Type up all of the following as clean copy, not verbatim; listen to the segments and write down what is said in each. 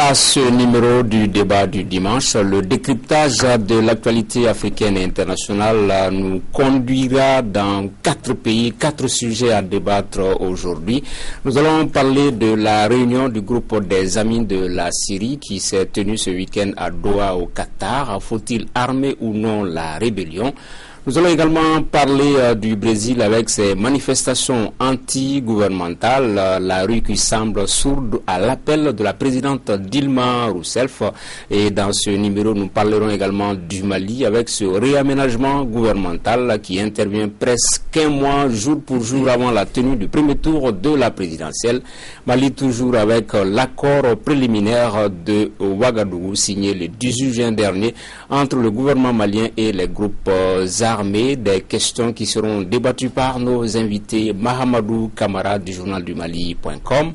À ce numéro du débat du dimanche, le décryptage de l'actualité africaine et internationale nous conduira dans 4 pays, 4 sujets à débattre aujourd'hui. Nous allons parler de la réunion du groupe des amis de la Syrie qui s'est tenue ce week-end à Doha au Qatar. Faut-il armer ou non la rébellion ? Nous allons également parler du Brésil avec ses manifestations anti-gouvernementales, la rue qui semble sourde à l'appel de la présidente Dilma Rousseff. Et dans ce numéro, nous parlerons également du Mali avec ce réaménagement gouvernemental qui intervient presque un mois, jour pour jour, avant la tenue du premier tour de la présidentielle. Mali toujours avec l'accord préliminaire de Ouagadougou signé le 18 juin dernier entre le gouvernement malien et les groupes armés. Des questions qui seront débattues par nos invités Mahamadou Kamara du journal du Mali.com,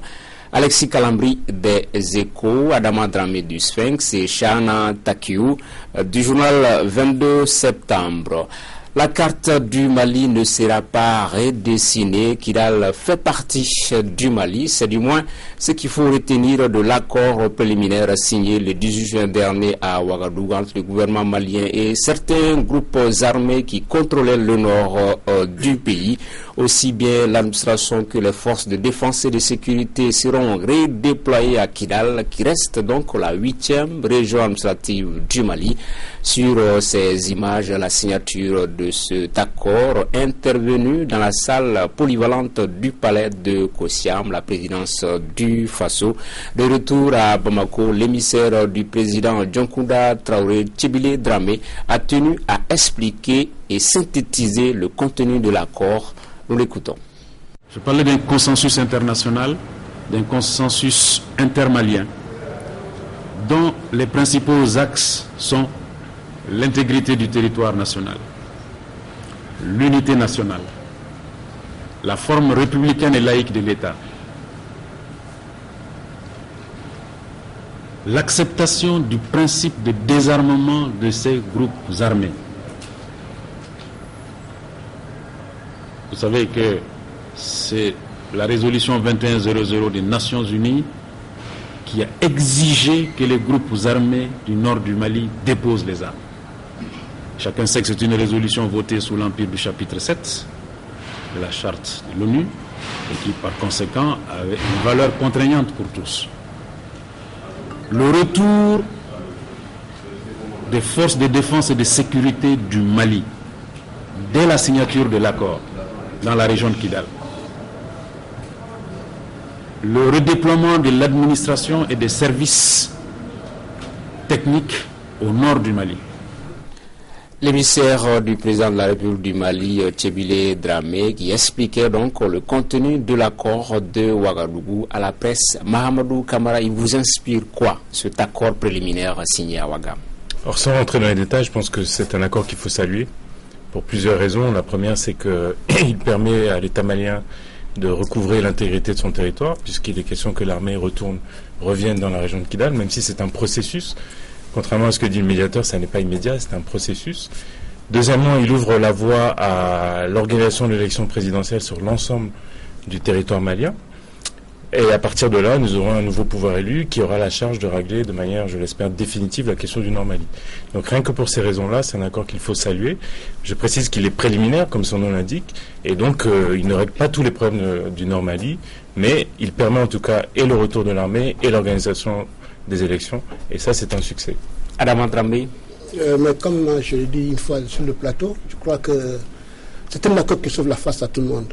Alexis Kalambri des Échos, Adama Dramé du Sphinx et Shana Takiou du journal 22 septembre. La carte du Mali ne sera pas redessinée. Kidal fait partie du Mali. C'est du moins ce qu'il faut retenir de l'accord préliminaire signé le 18 juin dernier à Ouagadougou entre le gouvernement malien et certains groupes armés qui contrôlaient le nord du pays. Aussi bien l'administration que les forces de défense et de sécurité seront redéployées à Kidal, qui reste donc la 8e région administrative du Mali. Sur ces images, la signature de cet accord intervenu dans la salle polyvalente du palais de Kossiam, la présidence du Faso. De retour à Bamako, l'émissaire du président Djonkouda Traoré Tchibile Dramé a tenu à expliquer et synthétiser le contenu de l'accord. Nous l'écoutons. Je parlais d'un consensus international, d'un consensus intermalien, dont les principaux axes sont l'intégrité du territoire national, l'unité nationale, la forme républicaine et laïque de l'État, l'acceptation du principe de désarmement de ces groupes armés. Vous savez que c'est la résolution 2100 des Nations Unies qui a exigé que les groupes armés du nord du Mali déposent les armes. Chacun sait que c'est une résolution votée sous l'empire du chapitre 7 de la charte de l'ONU et qui par conséquent avait une valeur contraignante pour tous. Le retour des forces de défense et de sécurité du Mali dès la signature de l'accord dans la région de Kidal. Le redéploiement de l'administration et des services techniques au nord du Mali. L'émissaire du président de la République du Mali, Tchibile Dramé, qui expliquait donc le contenu de l'accord de Ouagadougou à la presse. Mahamadou Kamara, il vous inspire quoi, cet accord préliminaire signé à Ouagam? Alors sans rentrer dans les détails, je pense que c'est un accord qu'il faut saluer pour plusieurs raisons. La première, c'est qu'il permet à l'État malien de recouvrer l'intégrité de son territoire, puisqu'il est question que l'armée revienne dans la région de Kidal, même si c'est un processus. Contrairement à ce que dit le médiateur, ça n'est pas immédiat, c'est un processus. Deuxièmement, il ouvre la voie à l'organisation de l'élection présidentielle sur l'ensemble du territoire malien. Et à partir de là, nous aurons un nouveau pouvoir élu qui aura la charge de régler de manière, je l'espère, définitive la question du Nord-Mali. Donc rien que pour ces raisons-là, c'est un accord qu'il faut saluer. Je précise qu'il est préliminaire, comme son nom l'indique, et donc il ne règle pas tous les problèmes du Nord-Mali, mais il permet en tout cas et le retour de l'armée et l'organisation des élections, et ça c'est un succès. Adama Dramé. Mais comme je l'ai dit une fois sur le plateau, je crois que c'est un accord qui sauve la face à tout le monde.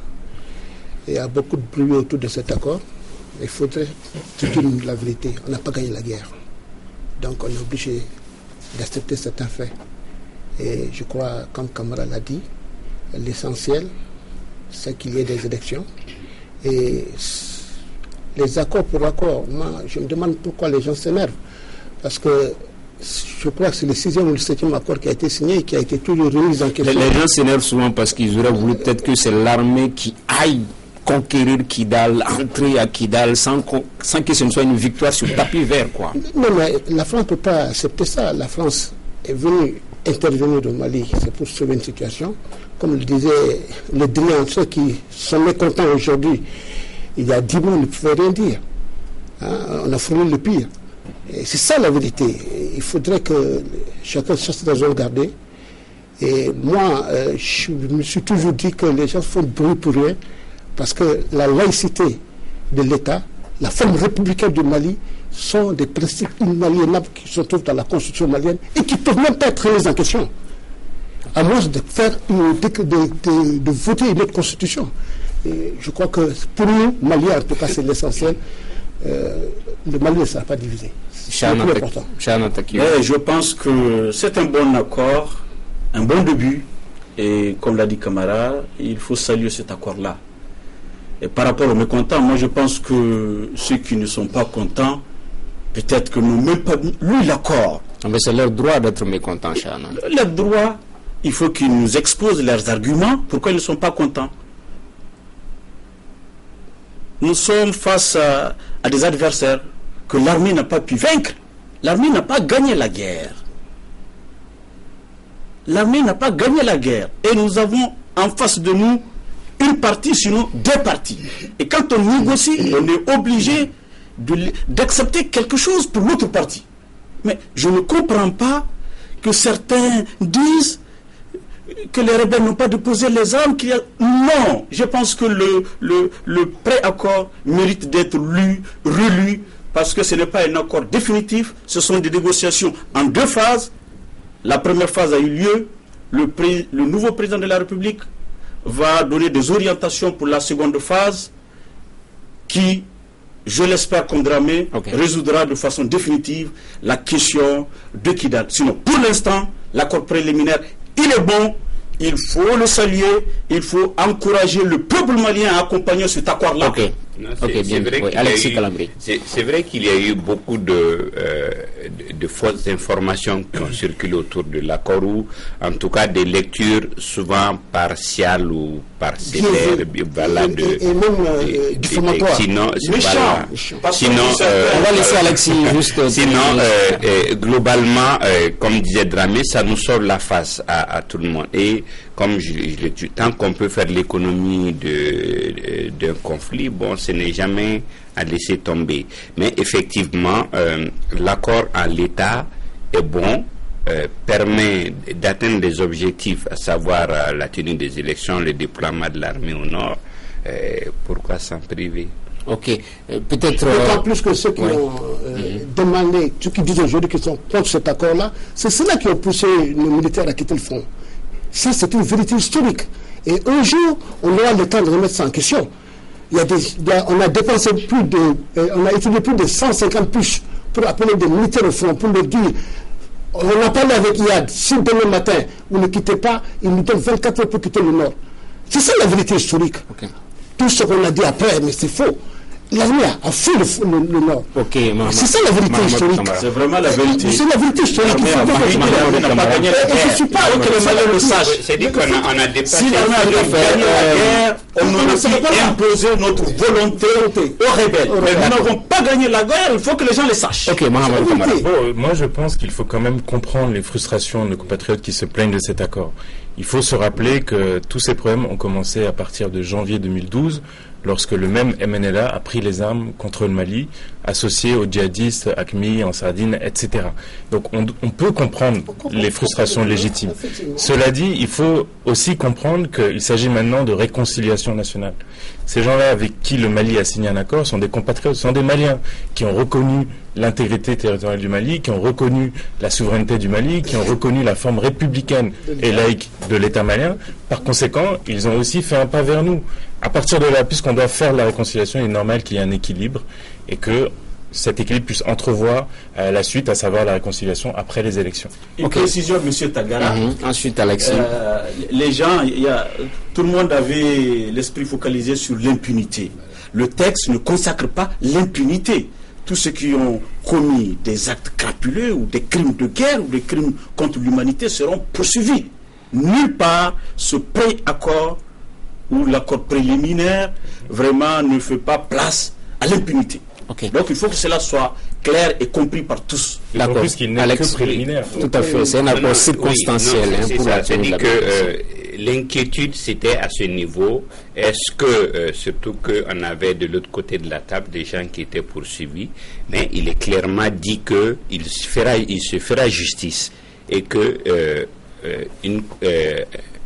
Il y a beaucoup de bruit autour de cet accord. Il faudrait dire la vérité. On n'a pas gagné la guerre. Donc on est obligé d'accepter certains faits. Et je crois, comme Kamara l'a dit, l'essentiel, c'est qu'il y ait des élections. Et les accords pour accord, moi je me demande pourquoi les gens s'énervent. Parce que je crois que c'est le 6e ou le 7e accord qui a été signé et qui a été toujours remis en question. Les gens s'énervent souvent parce qu'ils auraient voulu peut-être que c'est l'armée qui aille conquérir Kidal, entrer à Kidal sans que ce ne soit une victoire sur tapis vert, quoi. Non, mais la France ne peut pas accepter ça. La France est venue intervenir au Mali, c'est pour sauver une situation. Comme le disait le Drian, ceux qui sont mécontents aujourd'hui, il y a 10 mois, on ne pouvait rien dire. Hein, on a fourni le pire. Et c'est ça la vérité. Il faudrait que chacun cherche sa zone gardée. Et moi, je me suis toujours dit que les gens font bruit pour rien, parce que la laïcité de l'État, la forme républicaine du Mali, sont des principes inaliénables qui se trouvent dans la constitution malienne et qui ne peuvent même pas être remis en question, à moins de voter une autre constitution. Et je crois que pour nous, Maliens, en tout cas c'est l'essentiel, le Mali ne sera pas divisé. C'est le plus important. Je pense que c'est un bon accord, un bon début, et comme l'a dit Camara, il faut saluer cet accord-là. Et par rapport aux mécontents, moi je pense que ceux qui ne sont pas contents, peut-être que n'ont même pas lu l'accord. Mais c'est leur droit d'être mécontents, Chana. Leur droit, il faut qu'ils nous exposent leurs arguments, pourquoi ils ne sont pas contents. Nous sommes face à des adversaires que l'armée n'a pas pu vaincre. L'armée n'a pas gagné la guerre. L'armée n'a pas gagné la guerre. Et nous avons en face de nous une partie, sinon deux parties. Et quand on négocie, on est obligé d'accepter quelque chose pour l'autre partie. Mais je ne comprends pas que certains disent que les rebelles n'ont pas déposé les armes. Non, je pense que le pré-accord mérite d'être relu, parce que ce n'est pas un accord définitif, ce sont des négociations en deux phases. La première phase a eu lieu, le nouveau président de la République va donner des orientations pour la seconde phase qui, je l'espère comme Dramé, résoudra de façon définitive la question de Kidal. Sinon, pour l'instant, l'accord préliminaire, il est bon, il faut le saluer, il faut encourager le peuple malien à accompagner cet accord-là. C'est vrai qu'il y a eu beaucoup de fausses informations qui ont circulé autour de l'accord, ou en tout cas des lectures souvent partiales ou parcellaires, diffamatoires. Sinon, on va laisser Alexis juste. Globalement, comme disait Dramé, ça nous sort la face à tout le monde. Et comme je l'ai dit, tant qu'on peut faire l'économie d'un conflit, bon, ce n'est jamais à laisser tomber. Mais effectivement, l'accord en l'état est bon, permet d'atteindre des objectifs, à savoir la tenue des élections, le déploiement de l'armée au nord. Pourquoi s'en priver? Ok, peut-être. D'autant plus que ceux qui ont demandé, ceux qui disent aujourd'hui qu'ils sont contre cet accord-là, c'est ceux-là qui ont poussé nos militaires à quitter le front. Ça, c'est une vérité historique. Et un jour, on aura le temps de remettre ça en question. On a dépensé on a étudié plus de 150 puces pour appeler des militaires au front, pour leur dire, on a parlé avec IAD, si demain matin, vous ne quittez pas, ils nous donnent 24 heures pour quitter le Nord. C'est ça la vérité historique. Tout ce qu'on a dit après, mais c'est faux. L'armée a fait le Nord. C'est ça la vérité historique. C'est vraiment la vérité. C'est la vérité historique. L'armée n'a pas gagné la guerre. Je ne suis pas que les Maliens le sachent. C'est-à-dire qu'on a dépassé. Si l'armée avait gagné la guerre, on aurait pu imposer notre volonté aux rebelles. Mais nous n'avons pas gagné la guerre, il faut que les gens le sachent. Moi, je pense qu'il faut quand même comprendre les frustrations de nos compatriotes qui se plaignent de cet accord. Il faut se rappeler que tous ces problèmes ont commencé à partir de janvier 2012, lorsque le même MNLA a pris les armes contre le Mali, associé aux djihadistes, AQMI, en Sardine, etc. Donc on peut comprendre les frustrations légitimes. Cela dit, il faut aussi comprendre qu'il s'agit maintenant de réconciliation nationale. Ces gens-là avec qui le Mali a signé un accord sont des compatriotes, sont des Maliens qui ont reconnu l'intégrité territoriale du Mali, qui ont reconnu la souveraineté du Mali, qui ont reconnu la forme républicaine et laïque de l'État malien. Par conséquent, ils ont aussi fait un pas vers nous. À partir de là, puisqu'on doit faire la réconciliation, il est normal qu'il y ait un équilibre et que cet équilibre puisse entrevoir la suite, à savoir la réconciliation après les élections. Une précision, M. Tagara. Ensuite, Alexis. Les gens, tout le monde avait l'esprit focalisé sur l'impunité. Le texte ne consacre pas l'impunité. Tous ceux qui ont commis des actes crapuleux ou des crimes de guerre ou des crimes contre l'humanité seront poursuivis. Nulle part ce pré-accord ou l'accord préliminaire vraiment ne fait pas place à l'impunité. Donc il faut que cela soit clair et compris par tous. Puisqu'il n'est que préliminaire. Tout à fait, c'est un accord circonstanciel. C'est-à-dire que l'inquiétude, c'était à ce niveau. Est-ce que, surtout qu'on avait de l'autre côté de la table des gens qui étaient poursuivis, mais il est clairement dit qu'il se fera justice et que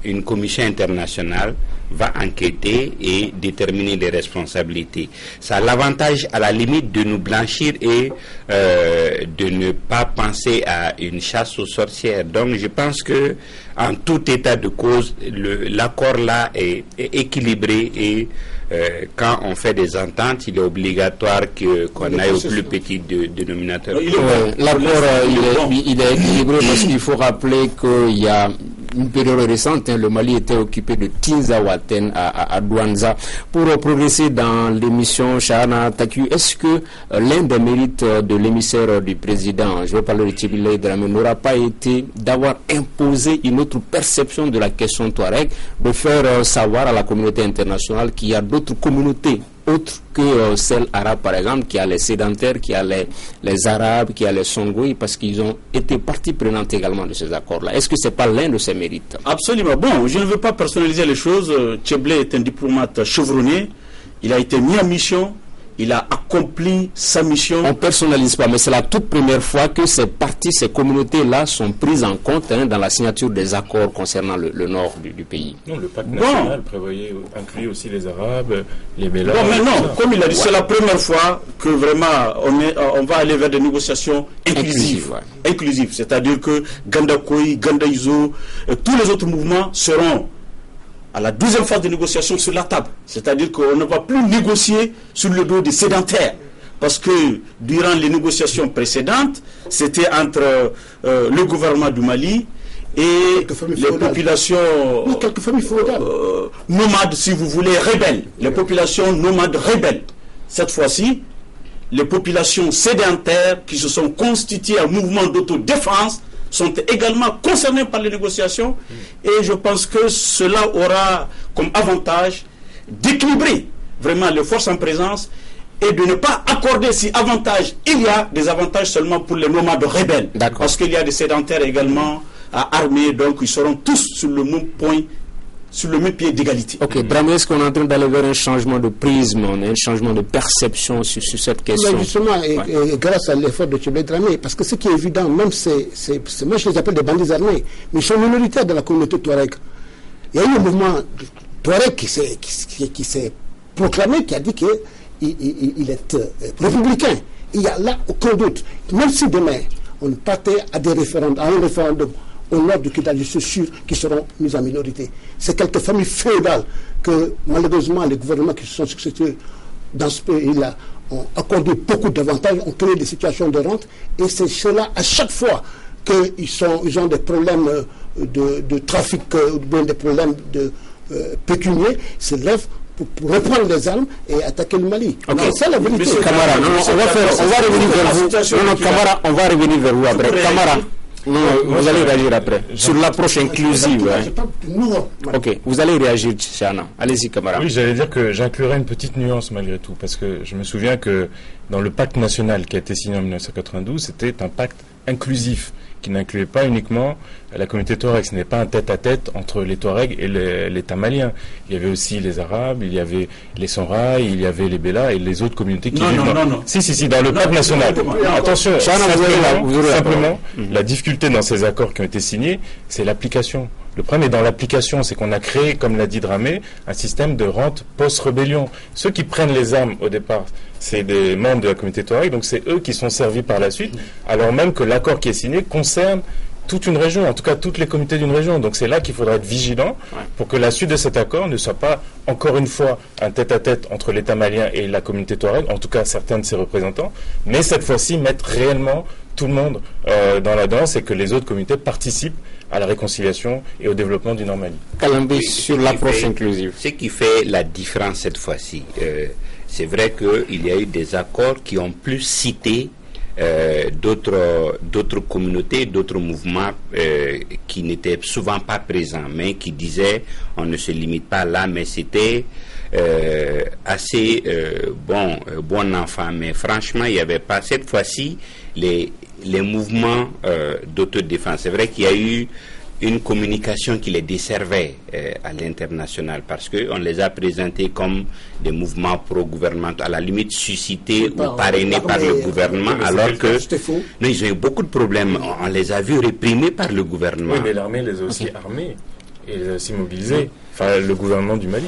une commission internationale va enquêter et déterminer les responsabilités. Ça a l'avantage, à la limite, de nous blanchir et de ne pas penser à une chasse aux sorcières. Donc, je pense que, en tout état de cause, l'accord là est équilibré et quand on fait des ententes, il est obligatoire qu'on aille au plus petit dénominateur. L'accord, il est équilibré parce qu'il faut rappeler qu'il y a une période récente, le Mali était occupé de Tinzaouaten à Douanza. Pour progresser dans l'émission Chahana Taku, est-ce que l'un des mérites de l'émissaire du président, je vais parler de Tchibile Dramé, n'aura pas été d'avoir imposé une autre perception de la question Touareg, de faire savoir à la communauté internationale qu'il y a d'autres communautés autre que celle arabe, par exemple, qui a les sédentaires, qui a les arabes, qui a les songoïs, parce qu'ils ont été partie prenante également de ces accords-là. Est-ce que ce n'est pas l'un de ces mérites? Absolument. Bon, je ne veux pas personnaliser les choses. Tchibile est un diplomate chevronné. Il a été mis en mission. Il a accompli sa mission. On ne personnalise pas, mais c'est la toute première fois que ces parties, ces communautés-là sont prises en compte dans la signature des accords concernant le nord du pays. Non, le pacte national prévoyait, inclut aussi les Arabes, les Bélas. Non, mais non, comme il a dit, c'est la première fois que vraiment on va aller vers des négociations inclusives. Inclusives, c'est-à-dire que Gandakoy, Gandaizo, tous les autres mouvements seront à la deuxième phase de négociation sur la table. C'est-à-dire qu'on ne va plus négocier sur le dos des sédentaires. Parce que durant les négociations précédentes, c'était entre le gouvernement du Mali et les populations nomades, si vous voulez, rebelles. Les populations nomades rebelles. Cette fois-ci, les populations sédentaires qui se sont constituées en mouvement d'autodéfense sont également concernés par les négociations et je pense que cela aura comme avantage d'équilibrer vraiment les forces en présence et de ne pas accorder si avantage, il y a des avantages seulement pour les nomades rebelles parce qu'il y a des sédentaires également armés, donc ils seront tous sur le même point, sur le même pied d'égalité. Ok, Dramé, est-ce qu'on est en train d'aller vers un changement de prisme, un changement de perception sur cette question? Mais justement, et grâce à l'effort de Tchibile Dramé, parce que ce qui est évident, même moi je les appelle des bandits armés, mais ils sont minoritaires dans la communauté Touareg. Il y a eu un mouvement Touareg qui s'est proclamé, qui a dit qu'il est républicain. Il n'y a là aucun doute. Même si demain, on partait à un référendum au nord du Kidal, je suis sûr qu'ils seront mis en minorité. C'est quelques familles féodales que, malheureusement, les gouvernements qui se sont succédés dans ce pays-là ont accordé beaucoup d'avantages, ont créé des situations de rente, et c'est cela, à chaque fois qu'ils ont des problèmes de trafic, des problèmes de pécuniaires, se lèvent pour reprendre les armes et attaquer le Mali. Ok, c'est la vérité. Camara, on va revenir vers vous. Non, Camara, on va revenir vers vous après. Camara. Non, vous allez réagir après. Sur l'approche inclusive. Ok, vous allez réagir, Chahana. Allez-y, Camara. Oui, j'allais dire que j'inclurais une petite nuance malgré tout, parce que je me souviens que dans le pacte national qui a été signé en 1992, c'était un pacte inclusif qui n'incluait pas uniquement la communauté Touareg. Ce n'est pas un tête-à-tête entre les Touaregs et l'État malien. Il y avait aussi les Arabes, il y avait les Sonraï, il y avait les Bélas et les autres communautés qui vivent dans... Si, dans le pacte national. Attention, simplement, la difficulté dans ces accords qui ont été signés, c'est l'application. Le problème est dans l'application, c'est qu'on a créé, comme l'a dit Dramé, un système de rente post-rébellion. Ceux qui prennent les armes au départ, c'est des membres de la communauté Touareg, donc c'est eux qui sont servis par la suite, alors même que l'accord qui est signé concerne toute une région, en tout cas toutes les communautés d'une région. Donc c'est là qu'il faudra être vigilant pour que la suite de cet accord ne soit pas encore une fois un tête-à-tête entre l'État malien et la communauté Touareg, en tout cas certains de ses représentants, mais cette fois-ci mettre réellement tout le monde dans la danse et que les autres communautés participent à la réconciliation et au développement du Nord-Mali. Calambé, sur l'approche inclusive. Ce qui fait la différence cette fois-ci, c'est vrai qu'il y a eu des accords qui ont plus cité d'autres communautés, d'autres mouvements qui n'étaient souvent pas présents, mais qui disaient on ne se limite pas là, mais c'était assez bon enfant. Mais franchement, il n'y avait pas cette fois-ci les mouvements d'autodéfense. C'est vrai qu'il y a eu une communication qui les desservait à l'international, parce qu'on les a présentés comme des mouvements pro-gouvernementaux, à la limite suscités ou parrainés par le gouvernement, alors que non, ils ont eu beaucoup de problèmes. On les a vus réprimés par le gouvernement. Oui, mais l'armée les a aussi armés et les a aussi mobilisés. Enfin, le gouvernement du Mali.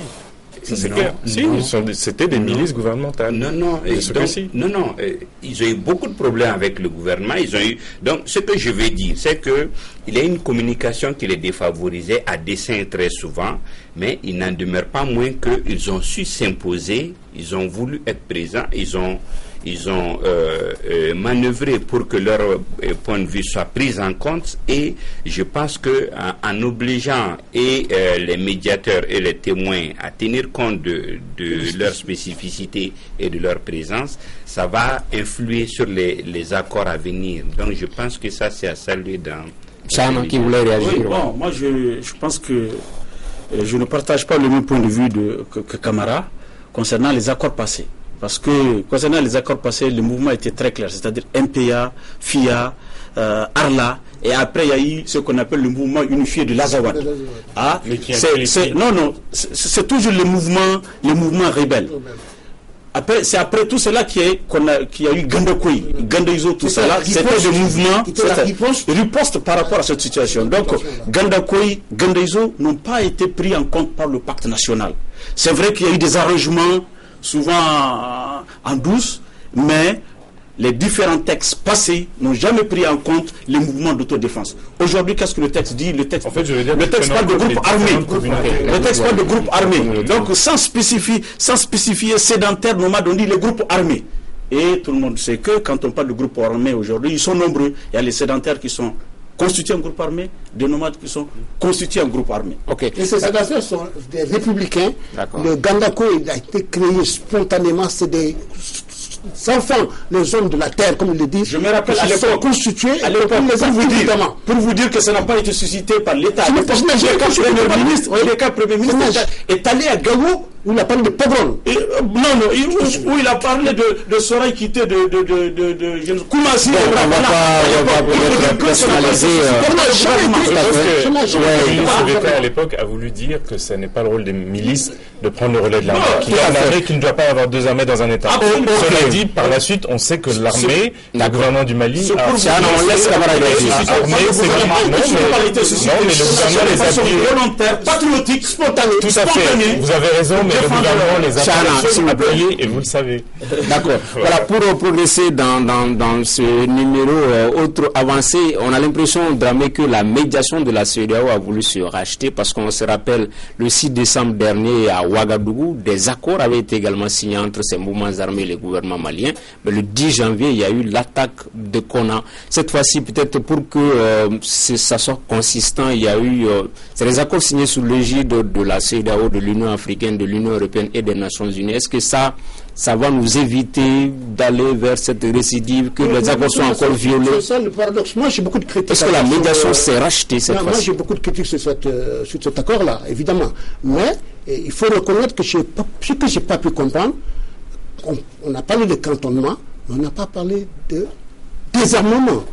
Ça, c'est clair. Si, c'était des milices gouvernementales. Non, ils ont eu beaucoup de problèmes avec le gouvernement. Donc, ce que je veux dire, c'est que il y a une communication qui les défavorisait à dessein très souvent, mais il n'en demeure pas moins qu'ils ont su s'imposer, ils ont voulu être présents, ils ont manœuvré pour que leur point de vue soit pris en compte, et je pense que en obligeant les médiateurs et les témoins à tenir compte de leur spécificité et de leur présence, ça va influer sur les accords à venir. Donc je pense que ça, c'est à saluer dans... Chana qui voulait réagir. Oui, bon, moi je pense que je ne partage pas le même point de vue que Camara concernant les accords passés. Parce que concernant les accords passés, le mouvement était très clair, c'est-à-dire MPA, FIA, Arla, et après il y a eu ce qu'on appelle le mouvement unifié de l'Azawad. Ah, c'est toujours le mouvement rebelle. Après, c'est après tout cela qu'il y a eu Gandakoui, Gandaizo, tout cela, c'était des mouvements riposte par rapport à cette situation. Donc, Gandakoui, Gandaizo n'ont pas été pris en compte par le pacte national. C'est vrai qu'il y a eu des arrangements, souvent en douce, mais les différents textes passés n'ont jamais pris en compte les mouvements d'autodéfense. Aujourd'hui, qu'est-ce que le texte dit? Le texte, le texte parle de groupes armés. Le texte parle de groupes armés. Donc, sans spécifier sédentaire, nomade, on dit les groupes armés. Et tout le monde sait que quand on parle de groupes armés aujourd'hui, ils sont nombreux. Il y a les sédentaires qui sont constitués en groupe armé, des nomades qui sont constitués en groupe armé. Et ces sédentaires sont des républicains. Le Gandako, il a été créé spontanément, c'est des enfants, les hommes de la terre, comme ils le disent. Je me rappelle à l'époque constitués pour vous dire que ça n'a pas été suscité par l'État. Le cas Premier ministre est allé à Gao, où il a parlé de pogrom. Où il a parlé de Soraï quitté de Koumassi. On va pas personnaliser. Le ministre d'État à l'époque a voulu dire que ce n'est pas le rôle des milices de prendre le relais de l'armée. Qu'il y a une armée qui ne doit pas avoir deux armées dans un État. Cela dit, par la suite, on sait que l'armée, le gouvernement du Mali a armé, le gouvernement les a appuyés. Volontaire, patriotique, spontané. Tout à fait. Vous avez raison, mais le gouvernement les a appuyés et vous le savez. D'accord. Voilà, pour progresser dans ce numéro autre avancé, on a l'impression, Dramé, que la médiation de la CEDEAO a voulu se racheter, parce qu'on se rappelle, le 6 décembre dernier à Ouagadougou, des accords avaient été également signés entre ces mouvements armés et le gouvernement malien. Mais le 10 janvier, il y a eu l'attaque de Kona. Cette fois-ci, peut-être pour que ça soit consistant, il y a eu... c'est des accords signés sous l'égide de la CEDEAO, de l'Union africaine, de l'Union européenne et des Nations unies. Est-ce que ça va nous éviter d'aller vers cette récidive, que les accords soient encore violés? C'est ça le paradoxe. Moi, j'ai beaucoup de critiques. Est-ce que la médiation s'est rachetée cette fois-ci? Moi, j'ai beaucoup de critiques sur cet accord-là, évidemment. Mais il faut reconnaître que ce que je n'ai pas pu comprendre, on a parlé de cantonnement, mais on n'a pas parlé de désarmement.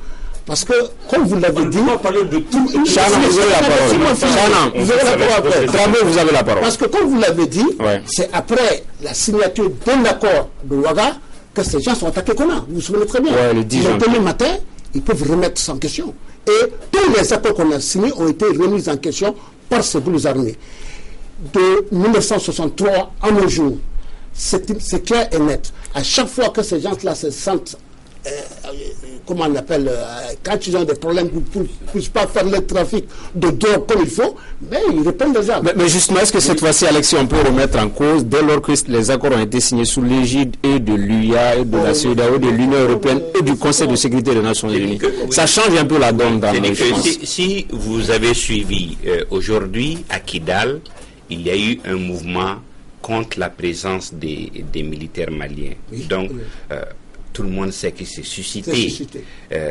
Parce que, comme vous l'avez dit, Chana, vous avez la parole. Chana, vous avez la parole après. Dramé, vous avez la parole. Parce que, comme vous l'avez dit, c'est après la signature d'un accord de Ouaga que ces gens sont attaqués comme ça. Vous vous souvenez très bien. Ils ont le matin, ils peuvent remettre ça en question. Et tous les accords qu'on a signés ont été remis en question par ces groupes armés. De 1963 à nos jours, c'est clair et net. À chaque fois que ces gens-là se sentent, comment on appelle, quand ils ont des problèmes pour ne puissent pas faire le trafic de drogue comme il faut, mais ils répondent déjà. Mais justement, est-ce que cette fois-ci, Alexis, on peut remettre en cause, dès lors que les accords ont été signés sous l'égide et de l'UIA, et de la CEDEAO, de l'Union européenne et du Conseil de sécurité des Nations unies? Ça change un peu la donne dans le si vous avez suivi, aujourd'hui, à Kidal, il y a eu un mouvement contre la présence des militaires maliens. Donc, tout le monde sait que c'est suscité.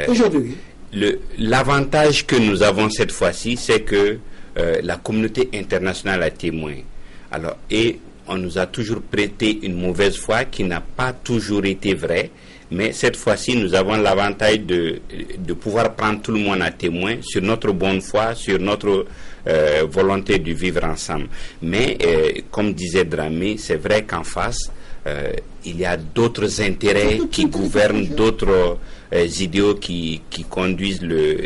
Aujourd'hui. L'avantage que nous avons cette fois-ci, c'est que la communauté internationale a témoin. Alors, et on nous a toujours prêté une mauvaise foi qui n'a pas toujours été vraie. Mais cette fois-ci, nous avons l'avantage de pouvoir prendre tout le monde à témoin sur notre bonne foi, sur notre volonté de vivre ensemble. Mais, comme disait Dramé, c'est vrai qu'en face, il y a d'autres intérêts qui gouvernent, d'autres idéaux qui conduisent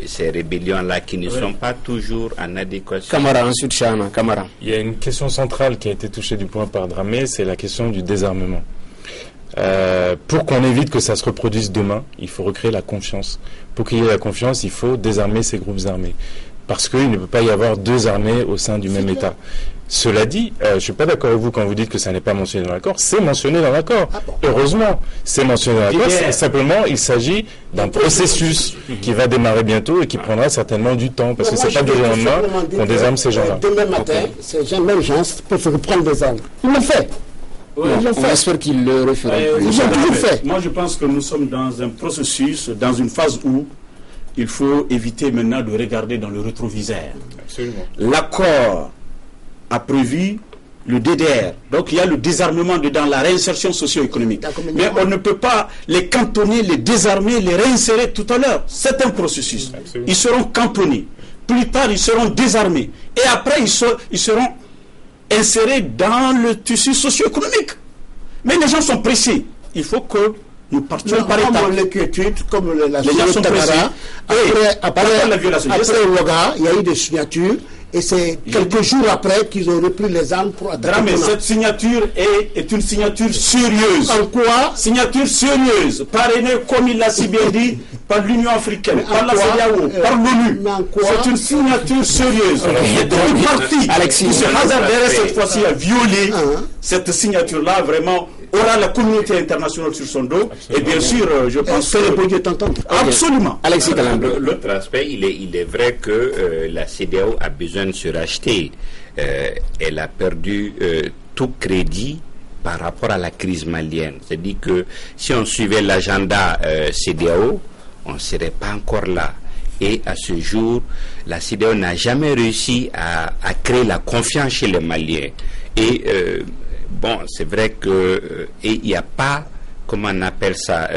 ces rébellions-là, qui ne sont pas toujours en adéquation. Camara, ensuite Chana, Camara. Il y a une question centrale qui a été touchée du point par Dramé, c'est la question du désarmement. Pour qu'on évite que ça se reproduise demain, il faut recréer la confiance. Pour qu'il y ait la confiance, il faut désarmer ces groupes armés. Parce qu'il ne peut pas y avoir deux armées au sein du même État. Cela dit, je ne suis pas d'accord avec vous quand vous dites que ça n'est pas mentionné dans l'accord. C'est mentionné dans l'accord. Heureusement, c'est mentionné dans l'accord. Simplement, il s'agit d'un processus qui va démarrer bientôt et qui prendra certainement du temps. Parce que c'est pas du jour au lendemain qu'on désarme ces gens-là. Demain matin, ces mêmes gens peuvent reprendre des armes. Ils l'ont fait. Oui, on espère qu'ils le referont. Ils ont toujours fait. Moi, je pense que nous sommes dans un processus, dans une phase où il faut éviter maintenant de regarder dans le rétroviseur. Absolument. L'accord a prévu le DDR. Donc, il y a le désarmement dedans, la réinsertion socio-économique. Mais on ne peut pas les cantonner, les désarmer, les réinsérer tout à l'heure. C'est un processus. Absolument. Ils seront cantonnés. Plus tard, ils seront désarmés. Et après, ils seront insérés dans le tissu socio-économique. Mais les gens sont pressés. Il faut que nous partions par étapes. Comme l'inquiétude, comme la les gens sont pressés. Après Ouaga, il y a eu des signatures. Et c'est quelques jours après qu'ils ont repris les armes pour attaquer. Mais cette signature est une signature sérieuse. En quoi? Signature sérieuse, parrainée, comme il l'a si bien dit, par l'Union africaine, par la CEDEAO, par l'ONU. C'est une signature sérieuse. Une partie qui se hasarderait cette fois-ci à violer cette signature-là, vraiment, aura la communauté internationale sur son dos. Et bien sûr, je pense que... Absolument. Alexis Calandre. L'autre aspect, il est vrai que la CEDEAO a besoin de se racheter. Elle a perdu tout crédit par rapport à la crise malienne. C'est-à-dire que si on suivait l'agenda CEDEAO, on ne serait pas encore là. Et à ce jour, la CEDEAO n'a jamais réussi à créer la confiance chez les Maliens. Et bon, c'est vrai que il n'y a pas, comment on appelle ça,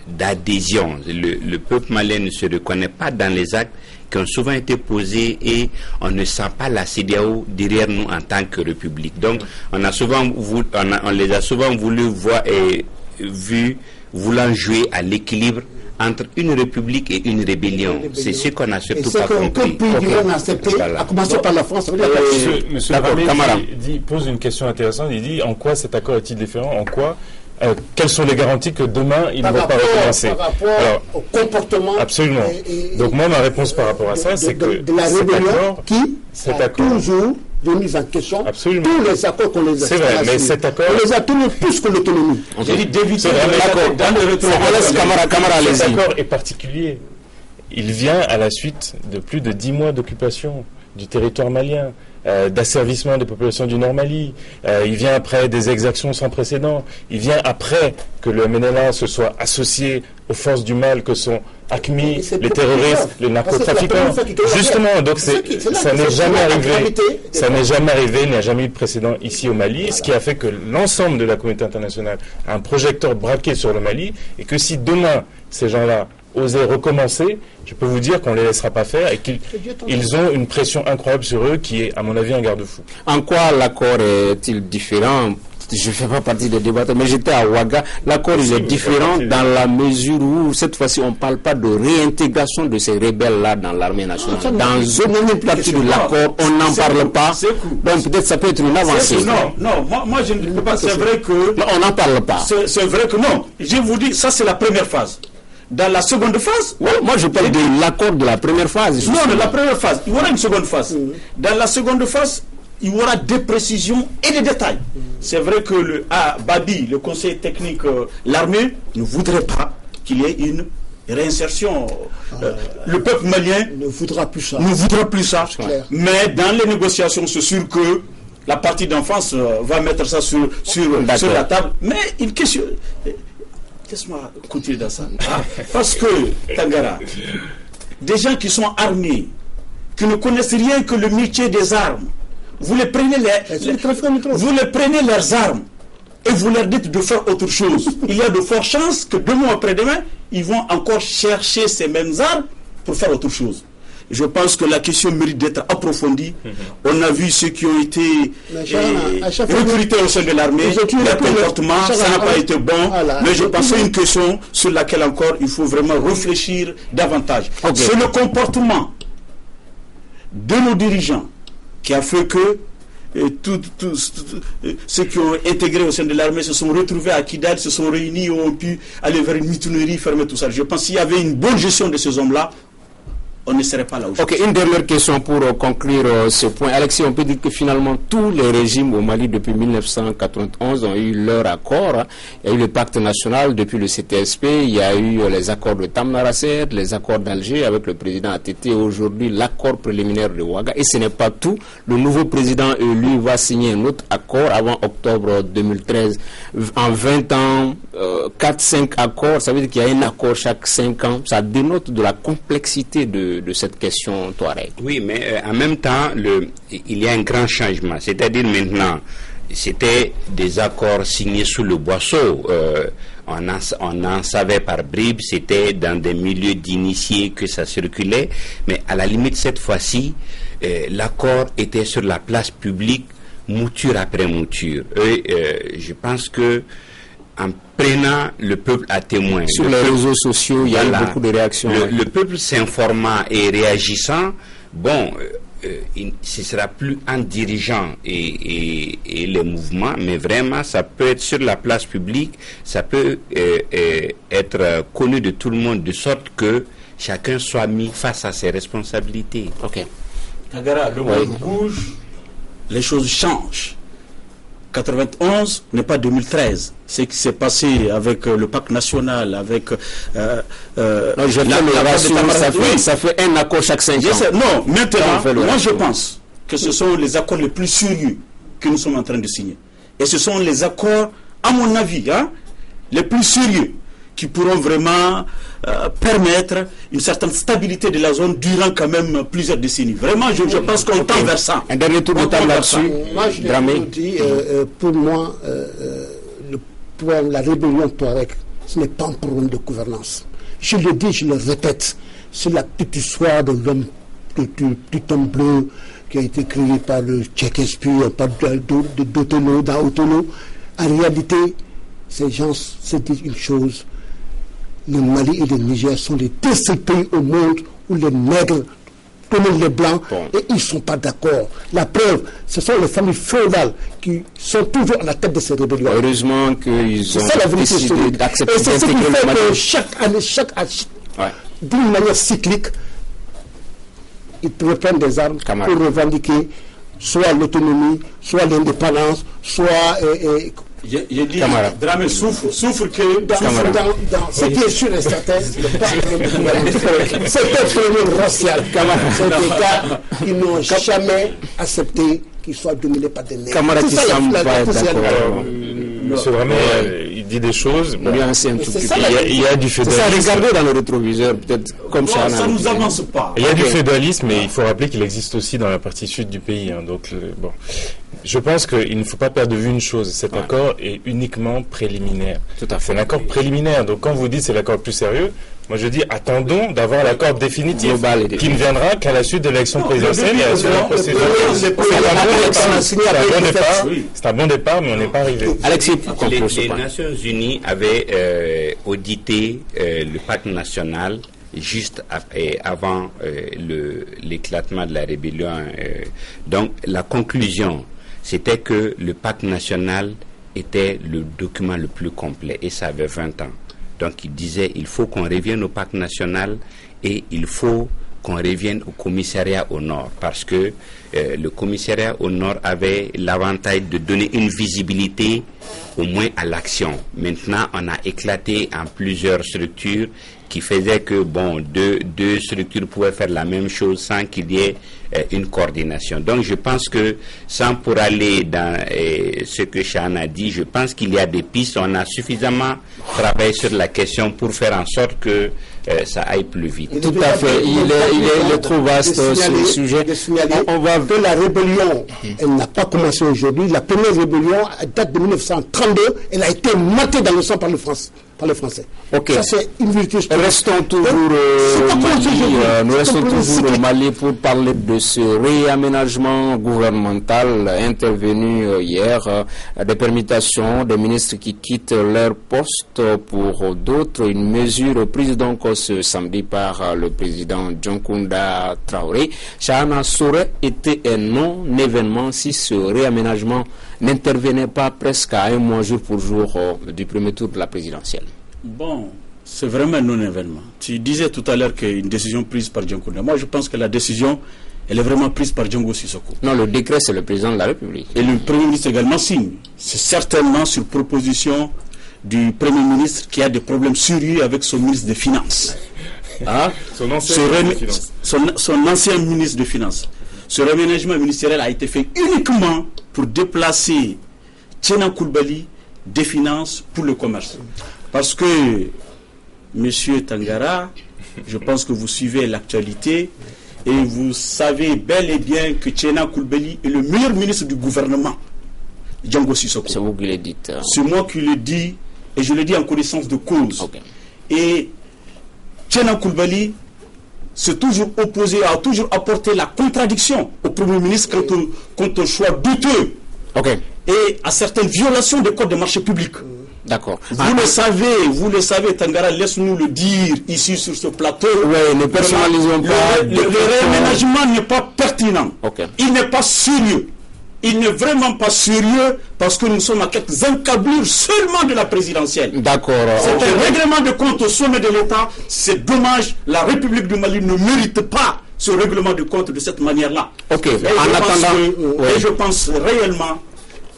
d'adhésion. Le peuple malien ne se reconnaît pas dans les actes qui ont souvent été posés et on ne sent pas la CEDEAO derrière nous en tant que république. Donc, on les a souvent voulu voir et vu voulant jouer à l'équilibre entre une république et une rébellion. C'est ce qu'on n'a surtout pas compris. À commencer par la France. Monsieur Camara pose une question intéressante. Il dit en quoi cet accord est-il différent? En quoi quelles sont les garanties que demain il ne va pas recommencer? Par rapport au comportement. Absolument. Donc moi ma réponse par rapport à ça, c'est que de la rébellion cet a accord toujours remis en question. Absolument. Tous les accords qu'on les a. C'est vrai, mais cet accord. On les a tenus plus que l'autonomie. J'ai dit d'éviter dans le cet accord est particulier. Il vient à la suite de plus de 10 mois d'occupation du territoire malien, d'asservissement des populations du Nord Mali. Il vient après des exactions sans précédent. Il vient après que le MNLA se soit associé aux forces du mal que sont AQMI, les terroristes, les narcotrafiquants. Justement, donc ça n'est jamais arrivé. Ça n'est jamais arrivé, il n'y a jamais eu de précédent ici au Mali, ce qui a fait que l'ensemble de la communauté internationale a un projecteur braqué sur le Mali, et que si demain ces gens-là osaient recommencer, je peux vous dire qu'on ne les laissera pas faire et qu'ils ont une pression incroyable sur eux qui est, à mon avis, un garde-fou. En quoi l'accord est-il différent? Je ne fais pas partie des débats, mais j'étais à Ouaga. L'accord est différent dans la mesure où, cette fois-ci, on ne parle pas de réintégration de ces rebelles-là dans l'armée nationale. Dans aucune partie de l'accord, on n'en parle pas. Donc peut-être ça peut être une avancée. Non, moi je ne peux pas. C'est vrai que... Non, on n'en parle pas. C'est vrai que non. Je vous dis, ça c'est la première phase. Dans la seconde phase... Ouais, moi je parle de l'accord de la première phase. Non, de la première phase. Il y aura une seconde phase. Dans la seconde phase, il y aura des précisions et des détails. C'est vrai que le Babi, le conseil technique, l'armée, ne voudrait pas qu'il y ait une réinsertion. Le peuple malien ne voudra plus ça. Mais dans les négociations, c'est sûr que la partie d'enfance va mettre ça sur la table. Mais une question... Laisse-moi continuer dans ça. Parce que, Tangara, des gens qui sont armés, qui ne connaissent rien que le métier des armes, vous les prenez leurs armes et vous leur dites de faire autre chose. Il y a de fortes chances que demain ou après-demain, ils vont encore chercher ces mêmes armes pour faire autre chose. Je pense que la question mérite d'être approfondie. On a vu ceux qui ont été recrutés au sein de l'armée, leur comportement, ça n'a pas été bon, mais je pense que c'est une question sur laquelle encore il faut vraiment réfléchir davantage. C'est le comportement de nos dirigeants qui a fait que ceux qui ont intégré au sein de l'armée se sont retrouvés à Kidal, se sont réunis, ont pu aller vers une mutinerie, fermer tout ça. Je pense qu'il y avait une bonne gestion de ces hommes-là, on ne serait pas là aujourd'hui. Ok, une dernière question pour conclure ce point. Alexis, on peut dire que finalement tous les régimes au Mali depuis 1991 ont eu leur accord. Il y a eu le pacte national depuis le CTSP, il y a eu les accords de Tamnaraset, les accords d'Alger avec le président ATT, aujourd'hui l'accord préliminaire de Ouaga. Et ce n'est pas tout. Le nouveau président élu va signer un autre accord avant octobre 2013. En 20 ans, 4-5 accords, ça veut dire qu'il y a un accord chaque 5 ans. Ça dénote de la complexité de cette question Touareg. Oui, mais en même temps, il y a un grand changement. C'est-à-dire maintenant, c'était des accords signés sous le boisseau. On en savait par bribes, c'était dans des milieux d'initiés que ça circulait. Mais à la limite, cette fois-ci, l'accord était sur la place publique, mouture après mouture. Et je pense que en prenant le peuple à témoin. Sur les réseaux sociaux, il y a eu beaucoup de réactions. Le peuple s'informant et réagissant, bon, ce sera plus en dirigeant et les mouvements, mais vraiment, ça peut être sur la place publique, ça peut être connu de tout le monde, de sorte que chacun soit mis face à ses responsabilités. Ok. Kagara, le monde bouge, les choses changent. 91 n'est pas 2013. Ce qui s'est passé avec le pacte national, avec ça fait un accord chaque 5 ans. Non, maintenant, moi je pense que ce sont les accords les plus sérieux que nous sommes en train de signer. Et ce sont les accords, à mon avis, les plus sérieux qui pourront vraiment permettre une certaine stabilité de la zone durant quand même plusieurs décennies. Vraiment, je pense qu'on tend vers ça. Un dernier tour de table là-dessus. Moi, je dis, pour moi, la rébellion Touareg, ce n'est pas un problème de gouvernance. Je le dis, je le répète, c'est la petite histoire de l'homme, du homme bleu qui a été créé par le Tchéquespire, par d'Otono, dans Otono. En réalité, ces gens se disent une chose. Le Mali et le Niger sont les deux seuls pays au monde où les nègres dominent les blancs et ils ne sont pas d'accord. La preuve, ce sont les familles féodales qui sont toujours à la tête de ces rébellions. Heureusement qu'ils ont décidé d'accepter. Et c'est ce qui fait que chaque année, d'une manière cyclique, ils reprennent des armes pour revendiquer soit l'autonomie, soit l'indépendance, soit... J'ai dit, Dramé souffre que dans ce qui est sûr et certain, c'est un phénomène racial. C'est des gars qui n'ont jamais accepté qu'ils soient dominés par des nègres. Monsieur Dramé, il dit des choses. Bon, il y a du fédéralisme. C'est ça, regardez dans le rétroviseur, peut-être comme ça. Ça ne nous avance pas. Il y a du fédéralisme, mais il faut rappeler qu'il existe aussi dans la partie sud du pays. Donc, bon. Je pense qu'il ne faut pas perdre de vue une chose. Cet accord est uniquement préliminaire. Tout à fait. C'est un accord préliminaire. Donc, quand vous dites c'est l'accord le plus sérieux, moi je dis attendons d'avoir l'accord définitif qui ne viendra qu'à la suite de l'élection présidentielle et à la suite de la procédure. C'est un bon départ, mais on n'est pas arrivé. Alexis, les Nations Unies avaient audité le pacte national juste avant l'éclatement de la rébellion. Donc la conclusion, c'était que le pacte national était le document le plus complet et ça avait 20 ans. Donc il disait il faut qu'on revienne au pacte national et il faut qu'on revienne au commissariat au nord parce que le commissariat au nord avait l'avantage de donner une visibilité au moins à l'action. Maintenant on a éclaté en plusieurs structures qui faisait que bon, deux structures pouvaient faire la même chose sans qu'il y ait une coordination. Donc je pense que, sans pour aller dans ce que Chan a dit, je pense qu'il y a des pistes. On a suffisamment travaillé sur la question pour faire en sorte que ça aille plus vite. Tout à fait. Il est trop vaste ce sujet. On va ver la rébellion. Elle n'a pas commencé aujourd'hui. La première rébellion date de 1932. Elle a été matée dans le sang par le Français. Ok. Ça, c'est une vérité. Restons toujours au Mali. Nous restons toujours au Mali pour parler de ce réaménagement gouvernemental intervenu hier, des permutations des ministres qui quittent leur poste pour d'autres, une mesure prise donc ce samedi par le président Dioncounda Traoré. Chahana saurait été un non-événement si ce réaménagement n'intervenait pas presque à un mois jour pour jour du premier tour de la présidentielle. Bon, c'est vraiment un non-événement. Tu disais tout à l'heure qu'une décision prise par Dioncounda. Moi, je pense que la décision, elle est vraiment prise par Diongo Sissoko. Non, le décret, c'est le président de la République. Et le Premier ministre également signe. C'est certainement sur proposition du Premier ministre qui a des problèmes sérieux avec son ministre des Finances. Hein? Son ancien ministre des Finances. Ce réaménagement ministériel a été fait uniquement pour déplacer Tchéna Koulibaly des Finances pour le commerce. Parce que, Monsieur Tangara, je pense que vous suivez l'actualité et vous savez bel et bien que Tchéna Koulibaly est le meilleur ministre du gouvernement, Diongo Sissoko. C'est vous qui le dites. C'est moi qui le dis et je le dis en connaissance de cause. Okay. Et Tchéna Koulibaly s'est toujours opposé, a toujours apporté la contradiction au Premier ministre contre un choix douteux et à certaines violations des codes des marchés publics. D'accord. Vous le savez, Tangara, laisse-nous le dire ici sur ce plateau. Oui, ne personnalisons pas. Le réaménagement n'est pas pertinent. Il n'est pas sérieux. Il n'est vraiment pas sérieux parce que nous sommes à quelques encablures seulement de la présidentielle. D'accord. C'est un règlement de compte au sommet de l'État. C'est dommage. La République du Mali ne mérite pas ce règlement de compte de cette manière-là. Et je pense réellement